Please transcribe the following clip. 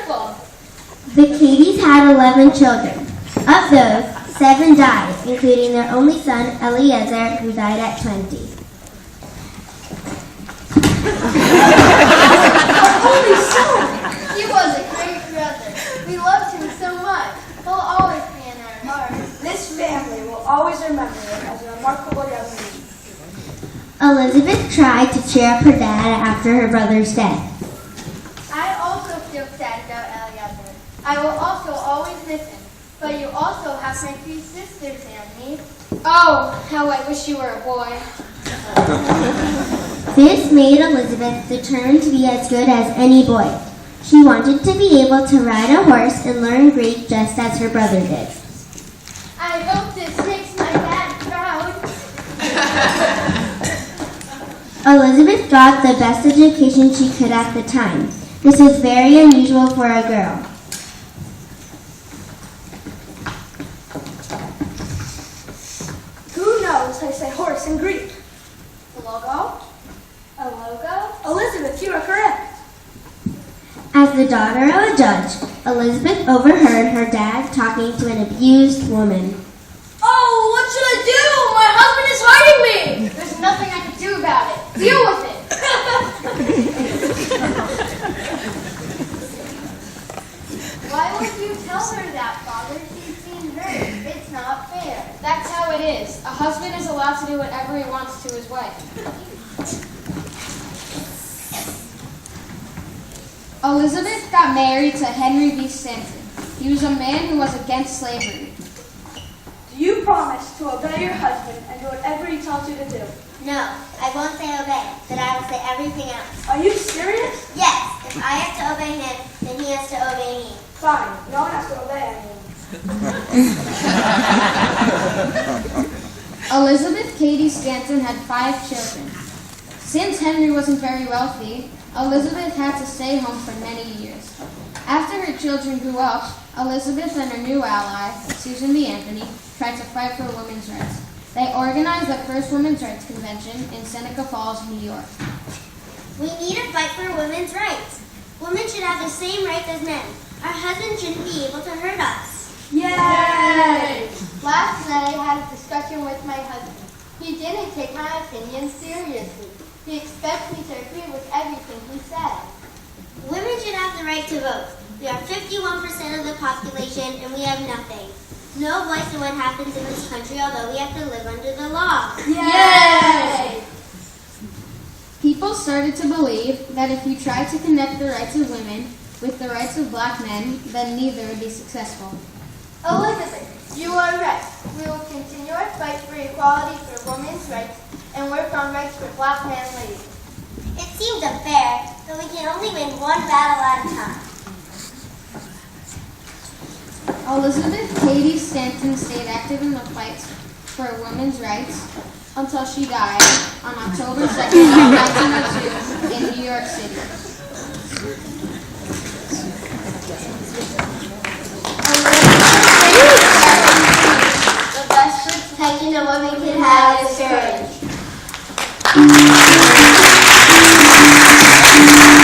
wonderful. The Katys had 11 children. Of those, 7 died, including their only son, Eliezer, who died at 20. Holy soul! He was a great brother. We loved him so much. He'll always be in our hearts. This family will always remember him as a remarkable young man. Elizabeth tried to cheer up her dad after her brother's death. I also feel sad about Eliezer. I will also always miss him. But you also have my 3 sisters, Annie. Oh, how I wish you were a boy. This made Elizabeth determined to be as good as any boy. She wanted to be able to ride a horse and learn Greek just as her brother did. I hope this makes my dad proud. Elizabeth got the best education she could at the time. This was very unusual for a girl. Who knows how to say horse in Greek? A logo? A logo? Elizabeth, you are correct. As the daughter of a judge, Elizabeth overheard her dad talking to an abused woman. Oh, what should I do? My husband is hiding me. There's nothing I can do about it. Deal with it. Why would you tell her that, Father? She's being hurt. It's not fair. That's how it is. A husband is allowed to do whatever he wants to his wife. Elizabeth got married to Henry B. Stanton. He was a man who was against slavery. Do you promise to obey your husband and do whatever he tells you to do? No, I won't say obey, but I will say everything else. Are you serious? Yes, if I have to obey him, then he has to obey me. Fine, no one has to obey anyone. Elizabeth Cady Stanton had 5 children. Since Henry wasn't very wealthy, Elizabeth had to stay home for many years. After her children grew up, Elizabeth and her new ally, Susan B. Anthony, tried to fight for women's rights. They organized the first Women's Rights Convention in Seneca Falls, New York. We need to fight for women's rights. Women should have the same rights as men. Our husbands shouldn't be able to hurt us. Yay! Last night I had a discussion with my husband. He didn't take my opinion seriously. He expects me to agree with everything he said. Women should have the right to vote. We are 51% of the population and we have nothing. No voice in what happens in this country, although we have to live under the law. Yay! People started to believe that if you tried to connect the rights of women with the rights of black men, then neither would be successful. Elizabeth, you are right. We will continue our fight for equality for women's rights and work on rights for black men ladies. It seems unfair, but we can only win one battle at a time. Elizabeth Cady Stanton stayed active in the fight for women's rights until she died on October 2nd, 1902 in New York City. The best protection a woman can have is courage.